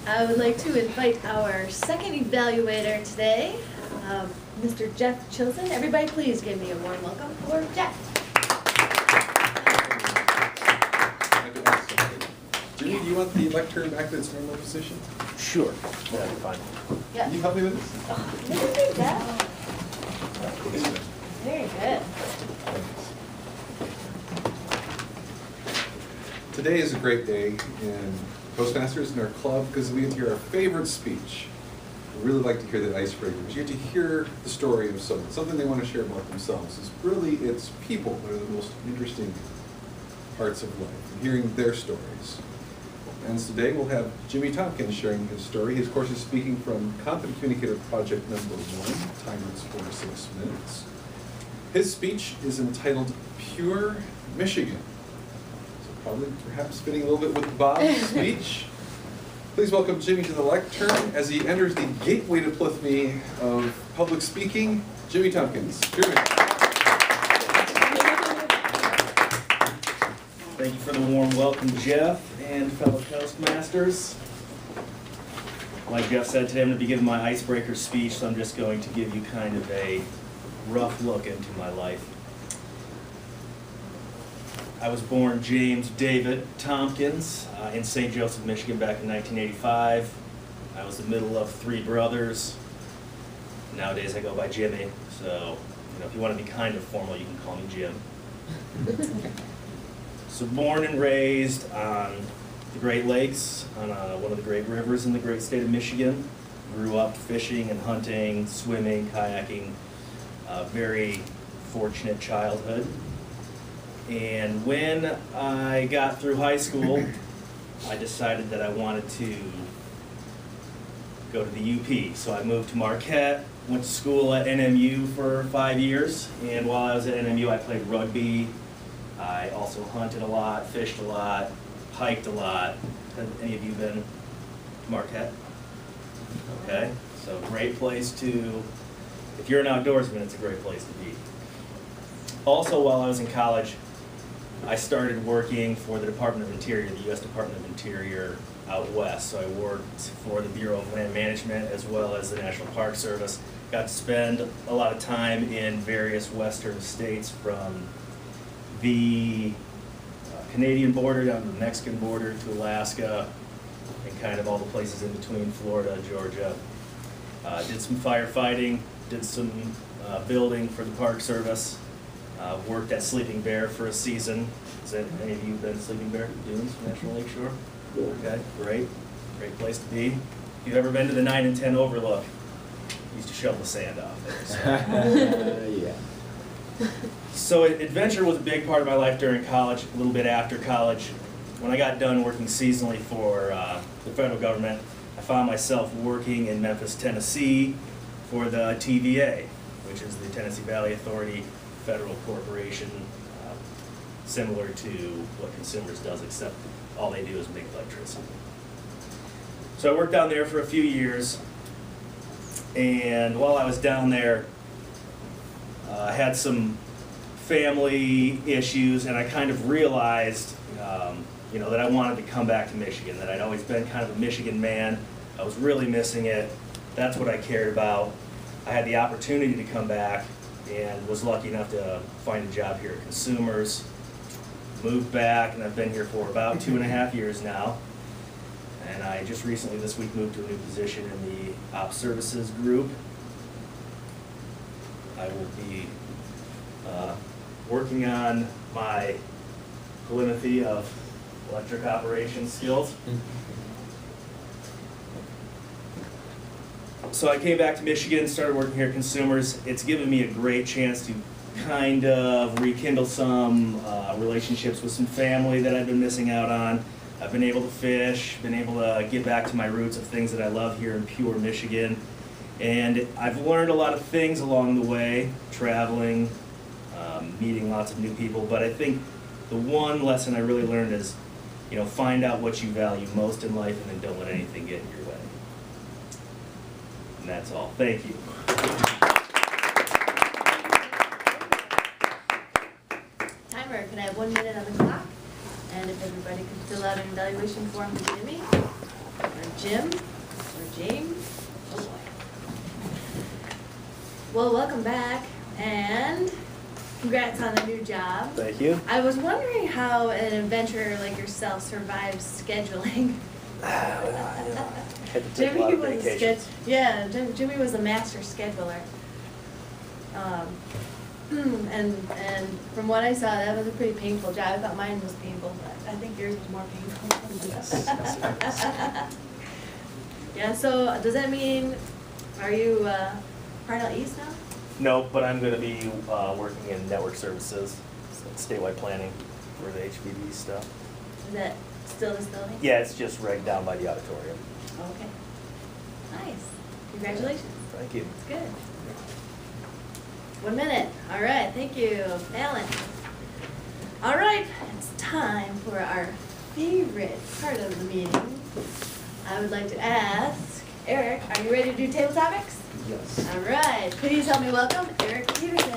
I would like to invite our second evaluator today, Mr. Jeff Chilson. Everybody please give me a warm welcome for Jeff. Jimmy, do you want the lectern back to its normal position? Sure. That'd be fine. Yeah. Can you help me with this? Look at Jeff. Very good. Today is a great day in Toastmasters in our club because we get to hear our favorite speech. We really like to hear the icebreakers. You get to hear the story of someone, something they want to share about themselves. It's people that are the most interesting parts of life, and hearing their stories. And so today we'll have Jimmy Tompkins sharing his story. His course is speaking from Confident Communicator Project number 1. Timer is 4 to 6 minutes. His speech is entitled Pure Michigan. So probably perhaps fitting a little bit with Bob's speech. Please welcome Jimmy to the lectern as he enters the gateway to Plithme of public speaking. Jimmy Tompkins. Jimmy. Thank you for the warm welcome, Jeff, and fellow Toastmasters. Like Jeff said, today I'm going to be giving my icebreaker speech, so I'm just going to give you kind of a rough look into my life. I was born James David Tompkins in St. Joseph, Michigan back in 1985. I was the middle of 3 brothers. Nowadays I go by Jimmy, so if you want to be kind of formal, you can call me Jim. So born and raised on the Great Lakes, on one of the great rivers in the great state of Michigan. Grew up fishing and hunting, swimming, kayaking. Very fortunate childhood. And when I got through high school, I decided that I wanted to go to the UP. So I moved to Marquette, went to school at NMU for 5 years, and while I was at NMU I played rugby. I also hunted a lot, fished a lot, hiked a lot. Have any of you been to Marquette? Okay, so great place to, if you're an outdoorsman, it's a great place to be. Also, while I was in college, I started working for the Department of Interior, the U.S. Department of Interior out west. So I worked for the Bureau of Land Management as well as the National Park Service. Got to spend a lot of time in various western states, from the Canadian border down to the Mexican border to Alaska, and kind of all the places in between, Florida, Georgia. Did some firefighting, did some building for the Park Service. Worked at Sleeping Bear for a season. Has any of you been to Sleeping Bear Dunes, National Lake Shore? Okay, great. Great place to be. If you've ever been to the 9 and 10 Overlook, used to shovel the sand off there. So. Yeah. So adventure was a big part of my life during college, a little bit after college. When I got done working seasonally for the federal government, I found myself working in Memphis, Tennessee for the TVA, which is the Tennessee Valley Authority federal corporation, similar to what Consumers does, except all they do is make electricity. So I worked down there for a few years, and while I was down there, I had some family issues, and I kind of realized, that I wanted to come back to Michigan, that I'd always been kind of a Michigan man. I was really missing it. That's what I cared about. I had the opportunity to come back and was lucky enough to find a job here at Consumers. Moved back, and I've been here for about 2.5 years now. And I just recently this week moved to a new position in the Op Services group. I will be working on my polymathy of electric operations skills. So I came back to Michigan, started working here at Consumers. It's given me a great chance to kind of rekindle some relationships with some family that I've been missing out on. I've been able to fish, been able to get back to my roots of things that I love here in pure Michigan. And I've learned a lot of things along the way, traveling, meeting lots of new people. But I think the one lesson I really learned is, find out what you value most in life and then don't let anything get in your way. And that's all. Thank you. Timer, can I have 1 minute on the clock? And if everybody could fill out an evaluation form for Jimmy or Jim or James. Oh boy. Well, welcome back and congrats on the new job. Thank you. I was wondering how an adventurer like yourself survives scheduling. Had to take a lot of vacations. Jimmy was a master scheduler. And from what I saw, that was a pretty painful job. I thought mine was painful, but I think yours was more painful. Yes. Yeah, so does that mean, are you Parnell East now? No, but I'm going to be working in network services, so statewide planning for the HVB stuff. Is that still this building? Yeah, it's just right down by the auditorium. Okay. Nice. Congratulations. Thank you. That's good. 1 minute. All right, thank you, Alan. All right, it's time for our favorite part of the meeting. I would like to ask Eric, are you ready to do table topics? Yes. All right, please help me welcome Eric Peterson.